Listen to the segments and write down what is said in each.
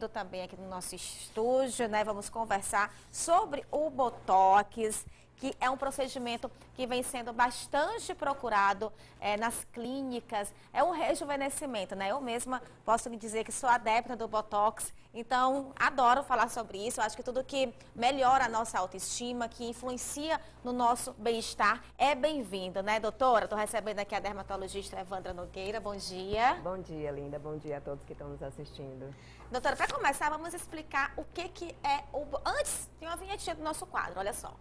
bem-vindo também aqui no nosso estúdio, né? Vamos conversar sobre o Botox, que é um procedimento que vem sendo bastante procurado nas clínicas. É um rejuvenescimento, né? Eu mesma posso lhe dizer que sou adepta do Botox, então adoro falar sobre isso. Eu acho que tudo que melhora a nossa autoestima, que influencia no nosso bem-estar, é bem-vindo, né, doutora? Estou recebendo aqui a dermatologista Evandra Nogueira. Bom dia. Bom dia, linda. Bom dia a todos que estão nos assistindo. Doutora, para começar, vamos explicar o que é o... Antes, tem uma vinhetinha do nosso quadro, olha só.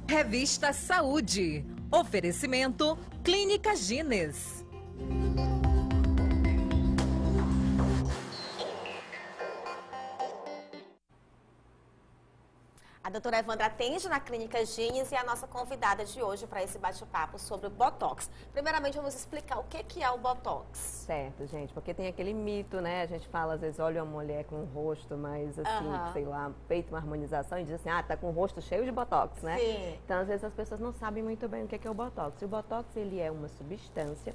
Revista Saúde. Oferecimento Clínica Gines. A doutora Evandra atende na Clínica Gines e é a nossa convidada de hoje para esse bate-papo sobre o Botox. Primeiramente, vamos explicar o que é o Botox. Certo, gente, porque tem aquele mito, né? A gente fala, às vezes, olha uma mulher com um rosto mais, assim, sei lá, feito uma harmonização e diz assim, tá com o rosto cheio de Botox, né? Sim. Então, às vezes, as pessoas não sabem muito bem o que é o Botox. E o Botox, ele é uma substância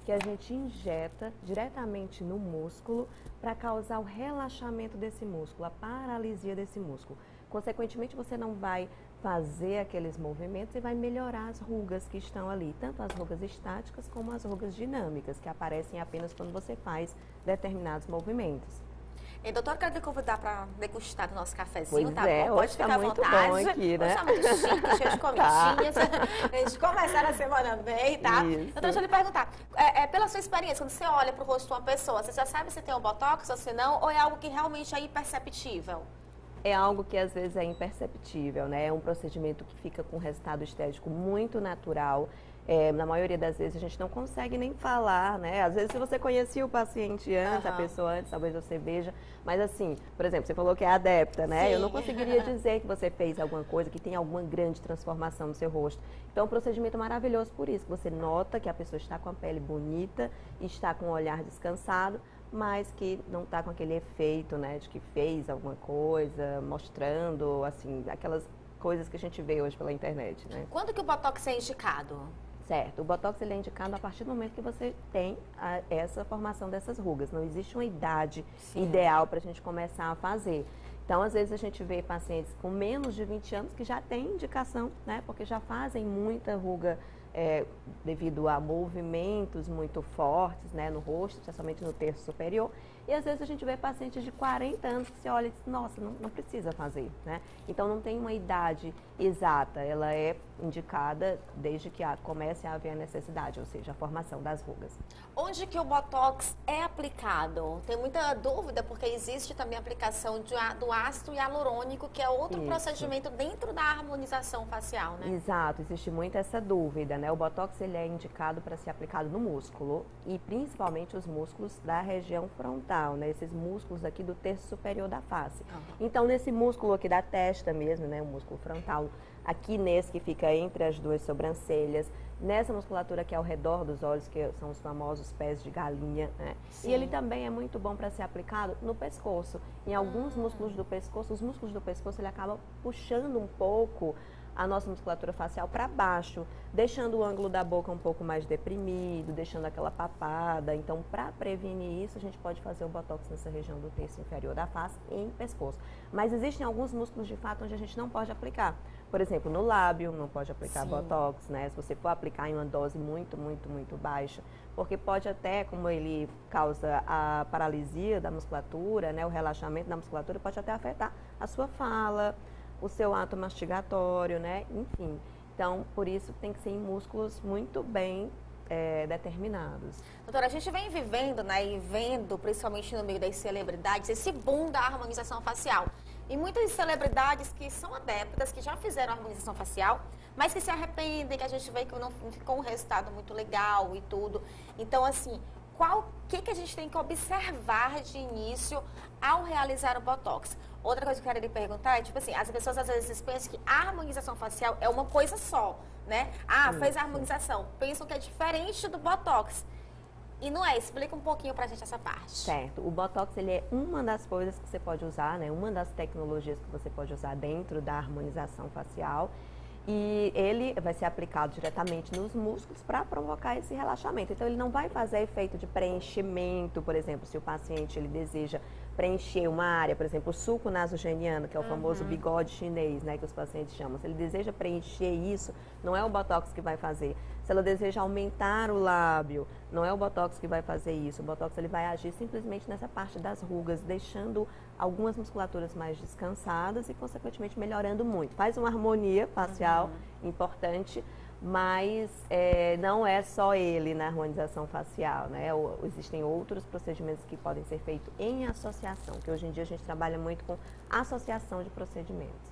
que a gente injeta diretamente no músculo para causar o relaxamento desse músculo, a paralisia desse músculo. Consequentemente, você não vai fazer aqueles movimentos e vai melhorar as rugas que estão ali, tanto as rugas estáticas como as rugas dinâmicas, que aparecem apenas quando você faz determinados movimentos. E doutora, quero te convidar para degustar do nosso cafezinho, Pois tá é, bom? Pode hoje ficar tá à muito vontade. bom aqui, né? Hoje tá muito chique, cheio de comidinhas. A gente começar a semana bem, tá? Isso. Então, deixa eu lhe perguntar, pela sua experiência, quando você olha para o rosto de uma pessoa, você já sabe se tem um Botox ou se não, ou é algo que realmente é imperceptível? É algo que às vezes é imperceptível, né? É um procedimento que fica com um resultado estético muito natural. Na maioria das vezes a gente não consegue nem falar, né? Às vezes se você conhecia o paciente antes, a pessoa antes, talvez você veja. Mas assim, por exemplo, você falou que é adepta, né? Sim. Eu não conseguiria dizer que você fez alguma coisa, que tem alguma grande transformação no seu rosto. Então é um procedimento maravilhoso por isso. Você nota que a pessoa está com a pele bonita, está com o olhar descansado, mas que não está com aquele efeito, né, de que fez alguma coisa, mostrando, assim, aquelas coisas que a gente vê hoje pela internet, né? Quando que o Botox é indicado? Certo, o Botox ele é indicado a partir do momento que você tem essa formação dessas rugas. Não existe uma idade ideal para a gente começar a fazer. Então, às vezes a gente vê pacientes com menos de 20 anos que já têm indicação, né, porque já fazem muita ruga devido a movimentos muito fortes, né, no rosto, especialmente no terço superior. E às vezes a gente vê pacientes de 40 anos que você olha e diz, nossa, não precisa fazer, né? Então não tem uma idade exata, ela é indicada desde que comece a haver a necessidade, ou seja, a formação das rugas. Onde que o Botox é aplicado? Tem muita dúvida, porque existe também a aplicação do ácido hialurônico, que é outro procedimento dentro da harmonização facial, né? Exato, existe muito essa dúvida, né? O Botox ele é indicado para ser aplicado no músculo e principalmente os músculos da região frontal, né? Esses músculos aqui do terço superior da face. Então, nesse músculo aqui da testa mesmo, né? O músculo frontal, aqui nesse que fica entre as duas sobrancelhas, nessa musculatura que é ao redor dos olhos, que são os famosos pés de galinha, né? E ele também é muito bom para ser aplicado no pescoço. Em alguns músculos do pescoço, os músculos do pescoço, ele acaba puxando um pouco a nossa musculatura facial para baixo, deixando o ângulo da boca um pouco mais deprimido, deixando aquela papada. Então, para prevenir isso, a gente pode fazer o Botox nessa região do terço inferior da face e em pescoço. Mas existem alguns músculos, de fato, onde a gente não pode aplicar. Por exemplo, no lábio, não pode aplicar Botox, né? Se você for aplicar em uma dose muito, muito, muito baixa, porque pode até, como ele causa a paralisia da musculatura, né? O relaxamento da musculatura, pode até afetar a sua fala, o seu ato mastigatório, né? Enfim, então, por isso tem que ser em músculos muito bem determinados. Doutora, a gente vem vivendo, né, e vendo, principalmente no meio das celebridades, esse boom da harmonização facial. E muitas celebridades que são adeptas, que já fizeram harmonização facial, mas que se arrependem, que a gente vê que não ficou um resultado muito legal e tudo. Então, assim, o que a gente tem que observar de início ao realizar o Botox? Outra coisa que eu quero lhe perguntar é, tipo assim, as pessoas às vezes pensam que a harmonização facial é uma coisa só, né? Fez a harmonização, pensam que é diferente do Botox. E não é, explica um pouquinho pra gente essa parte. Certo, o Botox ele é uma das coisas que você pode usar, né? Uma das tecnologias que você pode usar dentro da harmonização facial. E ele vai ser aplicado diretamente nos músculos para provocar esse relaxamento. Então, ele não vai fazer efeito de preenchimento, por exemplo, se o paciente ele deseja preencher uma área, por exemplo, o sulco nasogeniano, que é o famoso bigode chinês, né, que os pacientes chamam. Se ele deseja preencher isso, não é o Botox que vai fazer. Se ela deseja aumentar o lábio, não é o Botox que vai fazer isso. O Botox ele vai agir simplesmente nessa parte das rugas, deixando algumas musculaturas mais descansadas e, consequentemente, melhorando muito. Faz uma harmonia facial importante, mas não é só ele na harmonização facial, né? Existem outros procedimentos que podem ser feitos em associação, que hoje em dia a gente trabalha muito com associação de procedimentos.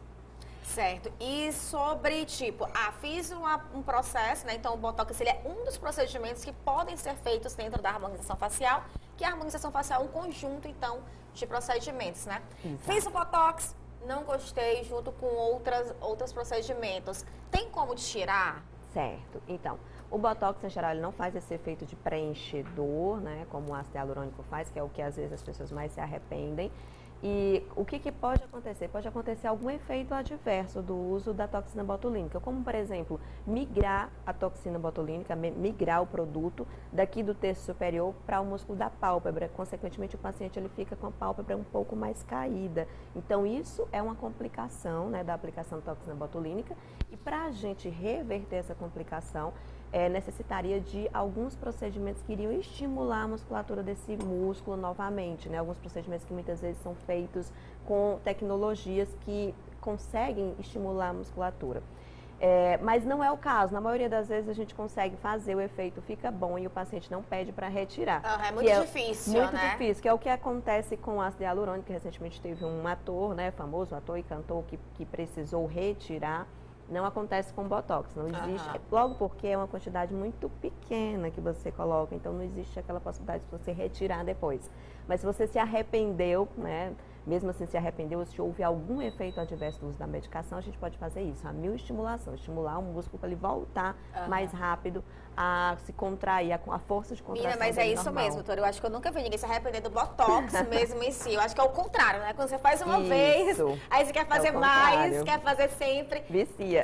Certo. E sobre, tipo, fiz um processo, né? Então, o Botox ele é um dos procedimentos que podem ser feitos dentro da harmonização facial, que a harmonização facial é um conjunto, então, de procedimentos, né? Exato. Fiz o Botox, não gostei, junto com outros procedimentos. Tem como tirar? Certo. Então, o Botox, em geral, ele não faz esse efeito de preenchedor, né? Como o ácido hialurônico faz, que é o que, às vezes, as pessoas mais se arrependem. E o que pode acontecer? Pode acontecer algum efeito adverso do uso da toxina botulínica, como, por exemplo, migrar a toxina botulínica, migrar o produto daqui do terço superior para o músculo da pálpebra. Consequentemente, o paciente ele fica com a pálpebra um pouco mais caída. Então, isso é uma complicação, né, da aplicação da toxina botulínica. E para a gente reverter essa complicação, necessitaria de alguns procedimentos que iriam estimular a musculatura desse músculo novamente, né? Alguns procedimentos que muitas vezes são feitos com tecnologias que conseguem estimular a musculatura. Mas não é o caso. Na maioria das vezes a gente consegue fazer, o efeito fica bom e o paciente não pede para retirar. É muito difícil, muito difícil, que é o que acontece com o ácido hialurônico, que recentemente teve um ator, né, famoso ator e cantor que precisou retirar. Não acontece com Botox, não existe, logo porque é uma quantidade muito pequena que você coloca, então não existe aquela possibilidade de você retirar depois. Mas se você se arrependeu, né, mesmo assim se arrependeu, se houve algum efeito adverso do uso da medicação, a gente pode fazer isso, a mioestimulação, estimular o músculo para ele voltar mais rápido a se contrair, a força de contração. Mas é isso normal. mesmo, doutora. Eu acho que eu nunca vi ninguém se arrepender do Botox mesmo em si. Eu acho que é o contrário, né? Quando você faz uma vez, aí você quer fazer mais, quer fazer sempre. Vicia.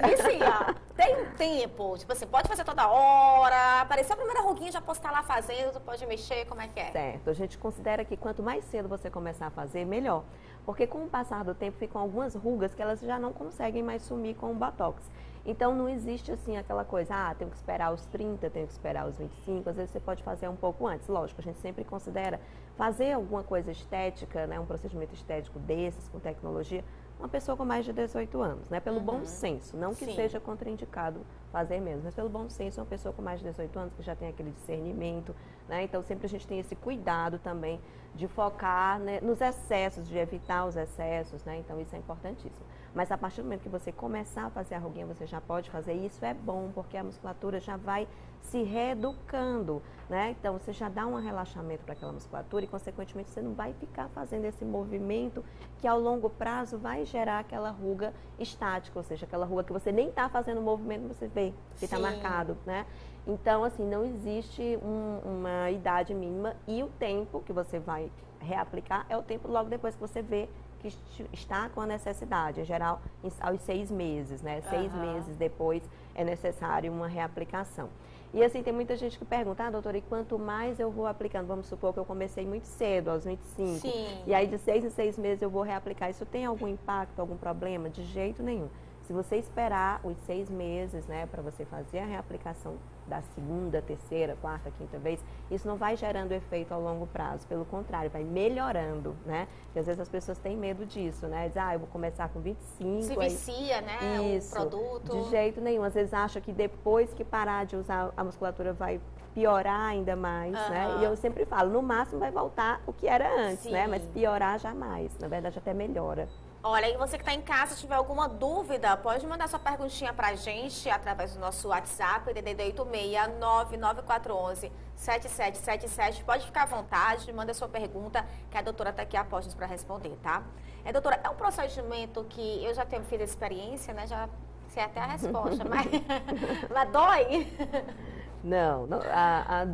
Tem um tempo, tipo assim, pode fazer toda hora, apareceu a primeira ruguinha, já posso estar lá fazendo, pode mexer, como é que é? Certo, a gente considera que quanto mais cedo você começar a fazer, melhor. Porque com o passar do tempo ficam algumas rugas que elas já não conseguem mais sumir com o Botox. Então não existe assim aquela coisa, tenho que esperar os 30, tenho que esperar os 25, às vezes você pode fazer um pouco antes. Lógico, a gente sempre considera fazer alguma coisa estética, né, um procedimento estético desses, com tecnologia, uma pessoa com mais de 18 anos, né? Pelo bom senso, não que seja contraindicado fazer mesmo, mas pelo bom senso, uma pessoa com mais de 18 anos que já tem aquele discernimento, né? Então sempre a gente tem esse cuidado também de focar, né, nos excessos, de evitar os excessos, né? Então isso é importantíssimo. Mas a partir do momento que você começar a fazer a ruguinha, você já pode fazer, e isso é bom, porque a musculatura já vai se reeducando, né? Então você já dá um relaxamento para aquela musculatura e, consequentemente, você não vai ficar fazendo esse movimento que ao longo prazo vai gerar aquela ruga estática, ou seja, aquela ruga que você nem está fazendo o movimento, você vê que está marcado, né? Então, assim, não existe uma idade mínima, e o tempo que você vai reaplicar é o tempo logo depois que você vê que está com a necessidade, em geral, aos 6 meses, né? 6 meses depois é necessário uma reaplicação. E assim, tem muita gente que pergunta, doutora, e quanto mais eu vou aplicando, vamos supor que eu comecei muito cedo, aos 25, e aí de 6 em 6 meses eu vou reaplicar, isso tem algum impacto, algum problema? De jeito nenhum. Se você esperar os 6 meses, né, para você fazer a reaplicação da segunda, terceira, quarta, quinta vez, isso não vai gerando efeito ao longo prazo, pelo contrário, vai melhorando, né? Porque às vezes as pessoas têm medo disso, né? Diz, eu vou começar com 25. Se vicia, né, isso, o produto. De jeito nenhum. Às vezes acha que depois que parar de usar, a musculatura vai piorar ainda mais, né? E eu sempre falo, no máximo vai voltar o que era antes, né? Mas piorar jamais. Na verdade, até melhora. Olha, e você que está em casa, se tiver alguma dúvida, pode mandar sua perguntinha para a gente através do nosso WhatsApp, DDD 86-99411-7777. Pode ficar à vontade, manda sua pergunta, que a doutora está aqui a postos para responder, tá? Doutora, é um procedimento que eu já fiz a experiência, né? Já sei até a resposta, mas dói? Não, a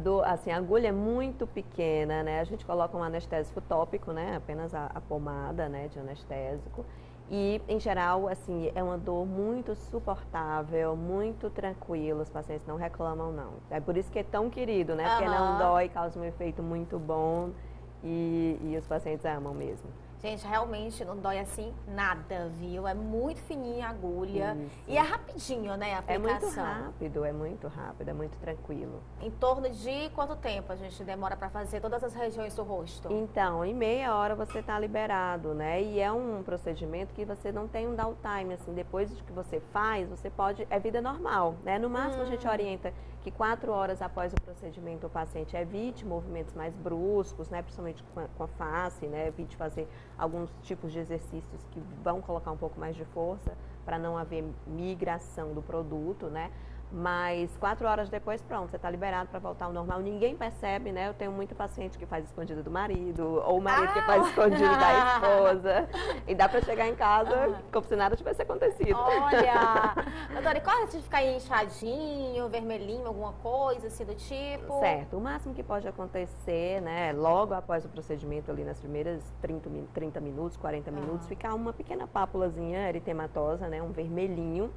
agulha é muito pequena, né? A gente coloca um anestésico tópico, né? Apenas a pomada, né, de anestésico. E, em geral, assim, é uma dor muito suportável, muito tranquila, os pacientes não reclamam, não. É por isso que é tão querido, né? Porque não dói, causa um efeito muito bom e os pacientes amam mesmo. Gente, realmente não dói assim nada, viu? É muito fininha a agulha. Isso. E é rapidinho, né, a aplicação. É muito rápido, é muito tranquilo. Em torno de quanto tempo a gente demora para fazer todas as regiões do rosto? Então, em meia hora você está liberado, né? E é um procedimento que você não tem um downtime, assim, depois de que você faz, você pode, é vida normal, né? No máximo a gente orienta que 4 horas após o procedimento o paciente evite movimentos mais bruscos, né? Principalmente com a face, né? Evite fazer alguns tipos de exercícios que vão colocar um pouco mais de força para não haver migração do produto, né? Mas 4 horas depois, pronto, você está liberado para voltar ao normal. Ninguém percebe, né? Eu tenho muito paciente que faz escondido do marido, ou o marido que faz escondido da esposa. E dá para chegar em casa como se nada tivesse acontecido. Olha! Doutora, e corre de ficar inchadinho, vermelhinho, alguma coisa assim do tipo? Certo. O máximo que pode acontecer, né? Logo após o procedimento, ali nas primeiras 30 minutos, 40 minutos, ficar uma pequena pápulazinha eritematosa, né? Um vermelhinho.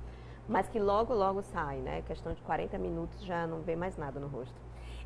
Mas que logo sai, né? Questão de 40 minutos já não vê mais nada no rosto.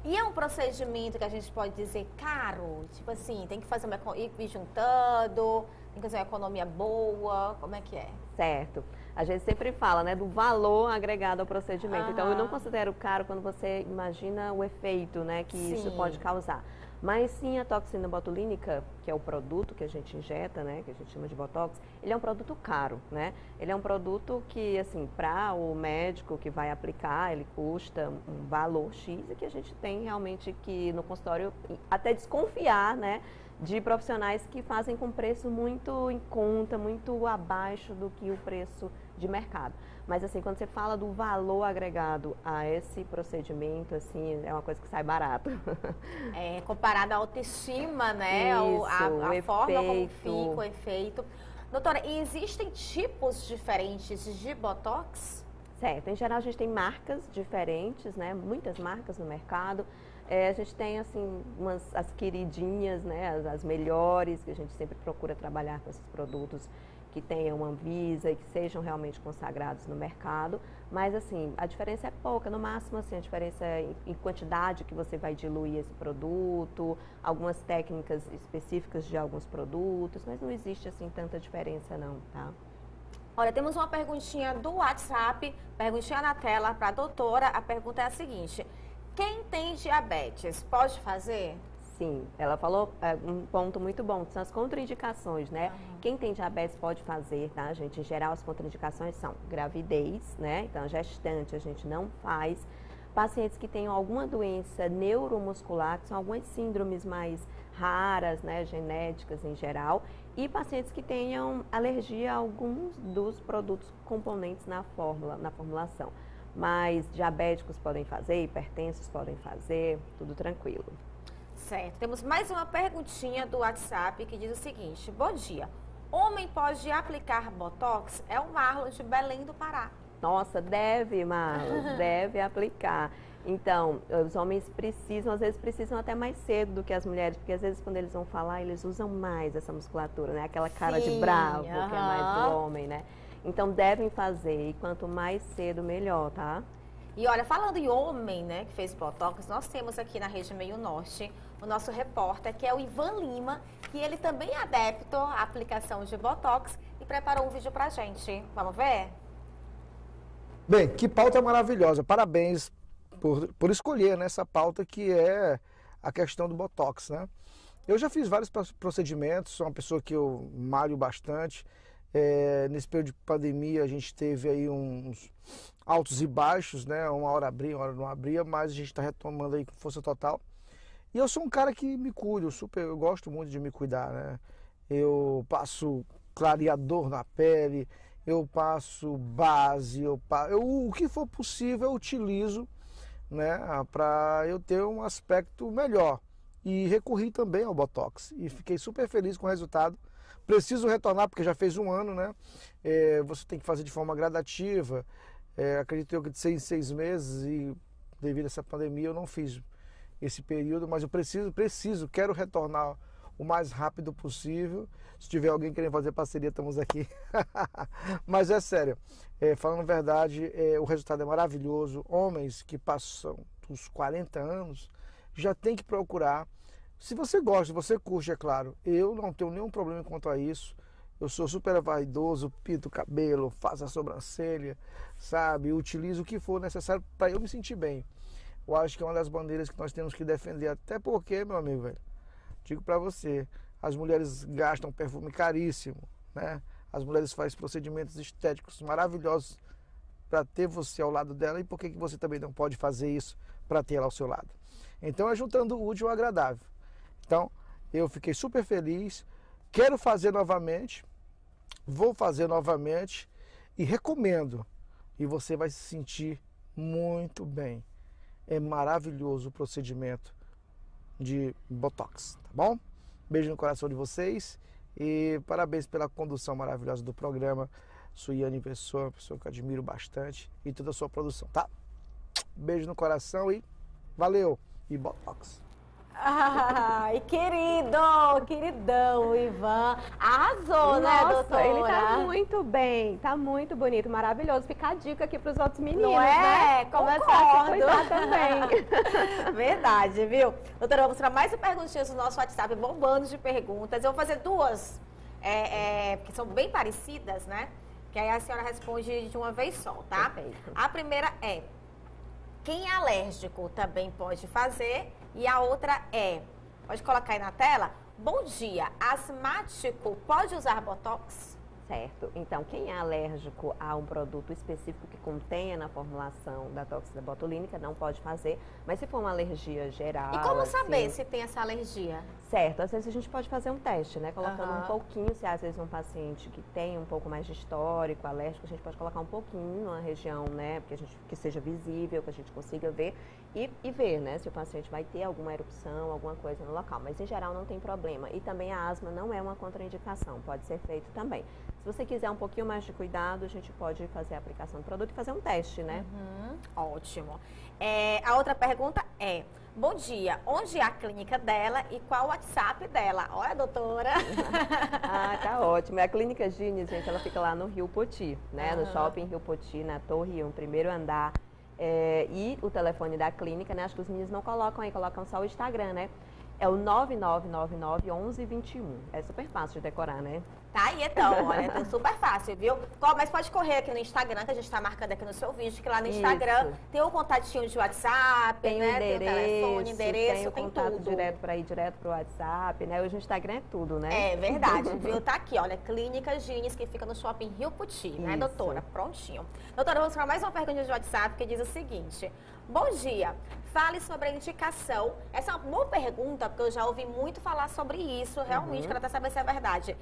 E é um procedimento que a gente pode dizer caro? Tipo assim, tem que fazer ir juntando, tem que fazer uma economia boa, como é que é? Certo. A gente sempre fala, né, do valor agregado ao procedimento. Então, eu não considero caro quando você imagina o efeito, né, que isso pode causar. Mas sim, a toxina botulínica, que é o produto que a gente injeta, né, que a gente chama de botox, ele é um produto caro, né? Ele é um produto que, assim, para o médico que vai aplicar, ele custa um valor X e que a gente tem realmente que no consultório até desconfiar, né, de profissionais que fazem com preço muito em conta, muito abaixo do que o preço de mercado. Mas assim, quando você fala do valor agregado a esse procedimento, assim, é uma coisa que sai barato. É, comparado à autoestima, né? Isso, a forma como fica, o efeito. Doutora, e existem tipos diferentes de Botox? Certo. Em geral, a gente tem marcas diferentes, né? Muitas marcas no mercado. A gente tem, assim, as queridinhas, né? As melhores, que a gente sempre procura trabalhar com esses produtos que tenham Anvisa e que sejam realmente consagrados no mercado. Mas, assim, a diferença é pouca. No máximo, assim, a diferença é em quantidade que você vai diluir esse produto, algumas técnicas específicas de alguns produtos, mas não existe, assim, tanta diferença não, tá? Olha, temos uma perguntinha do WhatsApp, perguntinha na tela para a doutora. A pergunta é a seguinte: quem tem diabetes pode fazer? Sim, ela falou um ponto muito bom, que são as contraindicações, né? Quem tem diabetes pode fazer, tá, gente? Em geral, as contraindicações são gravidez, né? Então, gestante a gente não faz. Pacientes que tenham alguma doença neuromuscular, que são algumas síndromes mais raras, né? Genéticas em geral. E pacientes que tenham alergia a alguns dos produtos componentes na formulação. Mas diabéticos podem fazer, hipertensos podem fazer, tudo tranquilo. Certo. Temos mais uma perguntinha do WhatsApp que diz o seguinte: bom dia. Homem pode aplicar Botox? É o Marlon de Belém do Pará. Nossa, deve, Marlon, deve aplicar. Então, os homens precisam, às vezes precisam até mais cedo do que as mulheres, porque às vezes quando eles vão falar, eles usam mais essa musculatura, né? Aquela cara de bravo, que é mais do homem, né? Então, devem fazer, e quanto mais cedo, melhor, tá? E olha, falando em homem, né, que fez Botox, nós temos aqui na região Meio Norte o nosso repórter, que é o Ivan Lima, que ele também é adepto à aplicação de Botox e preparou um vídeo pra gente. Vamos ver? Bem, que pauta maravilhosa. Parabéns por escolher, né, essa pauta que é a questão do Botox, né? Eu já fiz vários procedimentos, sou uma pessoa que eu malho bastante. Nesse período de pandemia a gente teve aí uns altos e baixos, né? Uma hora abria, uma hora não abria, mas a gente está retomando aí com força total. E eu sou um cara que me cuido, eu gosto muito de me cuidar, né? Eu passo clareador na pele, eu passo base, o que for possível eu utilizo, né? Para eu ter um aspecto melhor. E recorri também ao Botox e fiquei super feliz com o resultado. Preciso retornar porque já fez um ano, né? Você tem que fazer de forma gradativa. Acredito eu que de 6 em 6 meses e devido a essa pandemia eu não fiz esse período, mas eu quero retornar o mais rápido possível. Se tiver alguém querendo fazer parceria, estamos aqui. Mas é sério, falando a verdade, o resultado é maravilhoso. Homens que passam dos 40 anos já tem que procurar. Se você gosta, se você curte, é claro. Eu não tenho nenhum problema quanto a isso. Eu sou super vaidoso, pinto o cabelo, faço a sobrancelha, sabe? Utilizo o que for necessário para eu me sentir bem. Eu acho que é uma das bandeiras que nós temos que defender. Até porque, meu amigo, velho, digo para você, as mulheres gastam perfume caríssimo, né? As mulheres fazem procedimentos estéticos maravilhosos para ter você ao lado dela. E por que você também não pode fazer isso para ter ela ao seu lado? Então é juntando o útil ao agradável. Então, eu fiquei super feliz. Quero fazer novamente, vou fazer novamente e recomendo. E você vai se sentir muito bem. É maravilhoso o procedimento de Botox, tá bom? Beijo no coração de vocês e parabéns pela condução maravilhosa do programa. Suiane Pessoa, uma pessoa que eu admiro bastante, e toda a sua produção, tá? Beijo no coração e valeu! E Botox. Ai, queridão, Ivan. Arrasou, né, doutora? Ele tá muito bem, tá muito bonito, maravilhoso. Fica a dica aqui pros outros meninos, não é? né? Começar a se cuidar também. Verdade, viu? Doutora, vamos para mais perguntinhas no nosso WhatsApp, bombando de perguntas. Eu vou fazer duas, que são bem parecidas, né? Que aí a senhora responde de uma vez só, tá? Perfeito. A primeira é: quem é alérgico também pode fazer? E a outra é, pode colocar aí na tela, bom dia, asmático pode usar Botox? Certo. Então, quem é alérgico a um produto específico que contenha na formulação da toxina botulínica não pode fazer, mas se for uma alergia geral... E como assim, saber se tem essa alergia? Certo. Às vezes a gente pode fazer um teste, né? Colocando um pouquinho, se às vezes um paciente que tem um pouco mais de histórico alérgico, a gente pode colocar um pouquinho numa região, né? Que seja visível, que a gente consiga ver e ver, né? Se o paciente vai ter alguma erupção, alguma coisa no local. Mas em geral não tem problema. E também a asma não é uma contraindicação, pode ser feito também. Se você quiser um pouquinho mais de cuidado, a gente pode fazer a aplicação do produto e fazer um teste, né? Ótimo. A outra pergunta é: bom dia, onde é a clínica dela e qual o WhatsApp dela? Olha, doutora. Tá ótimo. A Clínica Gines, gente, ela fica lá no Rio Poti, né? No Shopping Rio Poti, na Torre 1, primeiro andar. E o telefone da clínica, né? Acho que os meninos não colocam aí, colocam só o Instagram, né? É o 9999-1121. É super fácil de decorar, né? Tá aí, então, olha, tá super fácil, viu? Mas pode correr aqui no Instagram, que a gente tá marcando aqui no seu vídeo, que lá no Instagram tem o contatinho de WhatsApp, tem né? Endereço, tem o telefone, endereço, tem o contato tudo. Direto para ir direto pro WhatsApp, né? Hoje o Instagram é tudo, né? É verdade, viu? Tá aqui, olha, Clínica Gines, que fica no Shopping Rio Poti, né, Isso. doutora? Prontinho. Doutora, vamos para mais uma pergunta de WhatsApp que diz o seguinte: bom dia, fale sobre a indicação. Essa é uma boa pergunta, porque eu já ouvi muito falar sobre isso, realmente, quero até saber se é verdade.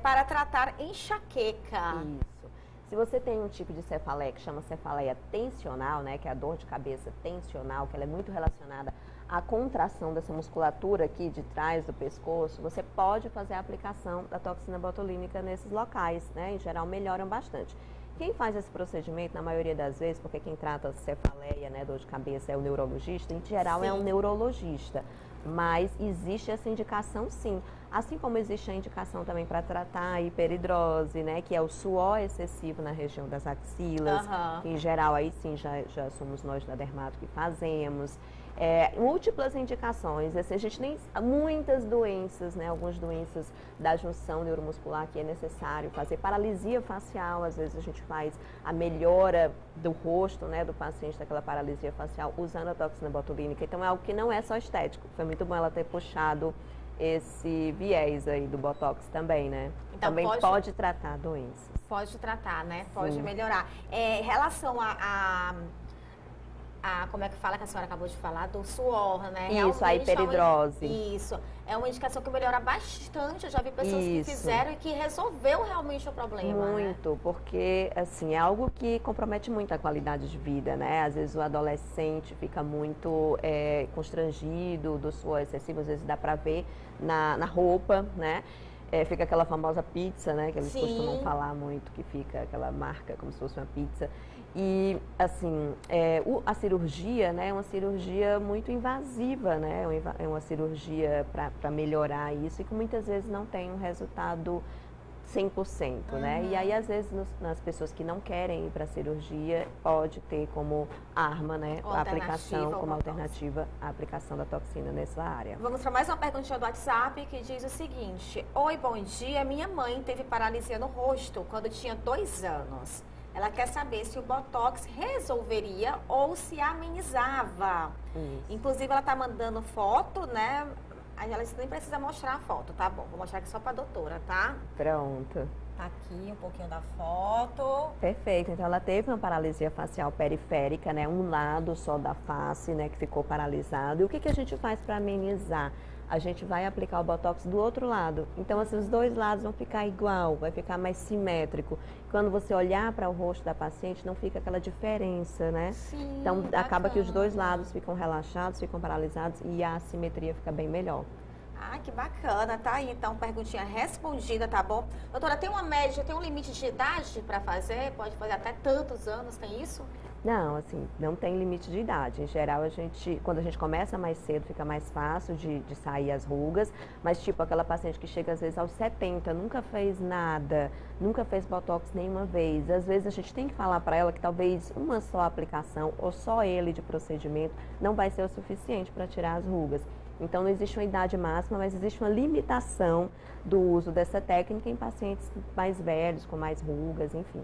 Para tratar enxaqueca. Isso. Se você tem um tipo de cefaleia que chama cefaleia tensional, né, que é a dor de cabeça tensional, que ela é muito relacionada à contração dessa musculatura aqui de trás do pescoço, você pode fazer a aplicação da toxina botulínica nesses locais, né? Em geral melhoram bastante. Quem faz esse procedimento, na maioria das vezes, porque quem trata cefaleia, né, dor de cabeça, é o neurologista, em geral é um neurologista. Mas existe essa indicação sim. Assim como existe a indicação também para tratar a hiperidrose, né, que é o suor excessivo na região das axilas, que em geral aí sim já somos nós da dermato que fazemos. Múltiplas indicações, assim, a gente tem muitas doenças, né, algumas doenças da junção neuromuscular que é necessário fazer, paralisia facial, às vezes a gente faz a melhora do rosto, né, do paciente daquela paralisia facial usando a toxina botulínica, então é algo que não é só estético, foi muito bom ela ter puxado esse viés aí do Botox também, né? Então, também pode tratar doenças. Pode tratar, né? Pode Sim. melhorar. Em relação a como é que fala, que a senhora acabou de falar, do suor, né? Isso, a hiperidrose. Isso, é uma indicação que melhora bastante, eu já vi pessoas que fizeram e que resolveu realmente o problema. Muito, né? Porque, assim, é algo que compromete muito a qualidade de vida, né? Às vezes o adolescente fica muito constrangido do suor excessivo, às vezes dá pra ver na roupa, né? fica aquela famosa pizza, né? Que eles Sim. costumam falar muito, que fica aquela marca como se fosse uma pizza. E, assim, a cirurgia, né? É uma cirurgia muito invasiva, né? É uma cirurgia para melhorar isso e que muitas vezes não tem um resultado 100%, né? E aí, às vezes, nas pessoas que não querem ir para a cirurgia, pode ter como arma, né? A aplicação, como alternativa, a aplicação da toxina nessa área. Vamos para mais uma perguntinha do WhatsApp que diz o seguinte: oi, bom dia. Minha mãe teve paralisia no rosto quando tinha 2 anos. Ela quer saber se o Botox resolveria ou se amenizava. Isso. Inclusive, ela tá mandando foto, né? Aí ela nem precisa mostrar a foto, tá bom? Vou mostrar aqui só pra doutora, tá? Pronto. Tá aqui um pouquinho da foto. Perfeito. Então, ela teve uma paralisia facial periférica, né? Um lado só da face, né? Que ficou paralisado. E o que a gente faz para amenizar? A gente vai aplicar o Botox do outro lado. Então, assim, os dois lados vão ficar igual, vai ficar mais simétrico. Quando você olhar para o rosto da paciente, não fica aquela diferença, né? Sim, então, bacana. Acaba que os dois lados ficam relaxados, ficam paralisados e a assimetria fica bem melhor. Ah, que bacana, tá aí. Então, perguntinha respondida, tá bom? Doutora, tem uma média, tem um limite de idade para fazer? Pode fazer até tantos anos, tem isso? Não, assim, não tem limite de idade. Em geral, quando a gente começa mais cedo, fica mais fácil de sair as rugas. Mas, tipo, aquela paciente que chega às vezes aos 70, nunca fez nada, nunca fez Botox nenhuma vez. Às vezes a gente tem que falar para ela que talvez uma só aplicação ou só ele de procedimento não vai ser o suficiente para tirar as rugas. Então, não existe uma idade máxima, mas existe uma limitação do uso dessa técnica em pacientes mais velhos, com mais rugas, enfim.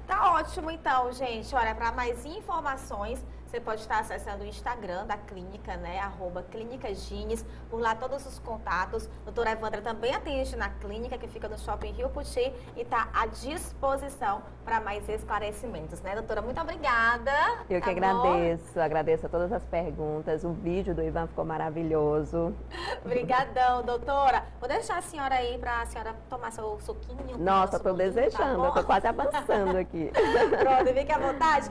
Tá ótimo, então, gente. Olha, para mais informações, você pode estar acessando o Instagram da clínica, né? @ClínicaGines. Por lá, todos os contatos. Doutora Evandra também atende na clínica, que fica no Shopping Rio Puti, e está à disposição para mais esclarecimentos, né, doutora? Muito obrigada. Eu que agradeço a todas as perguntas. O vídeo do Ivan ficou maravilhoso. Obrigadão, doutora. Vou deixar a senhora aí para a senhora tomar seu suquinho. Nossa, estou desejando, tá, eu estou quase avançando aqui. Pronto, fique à vontade.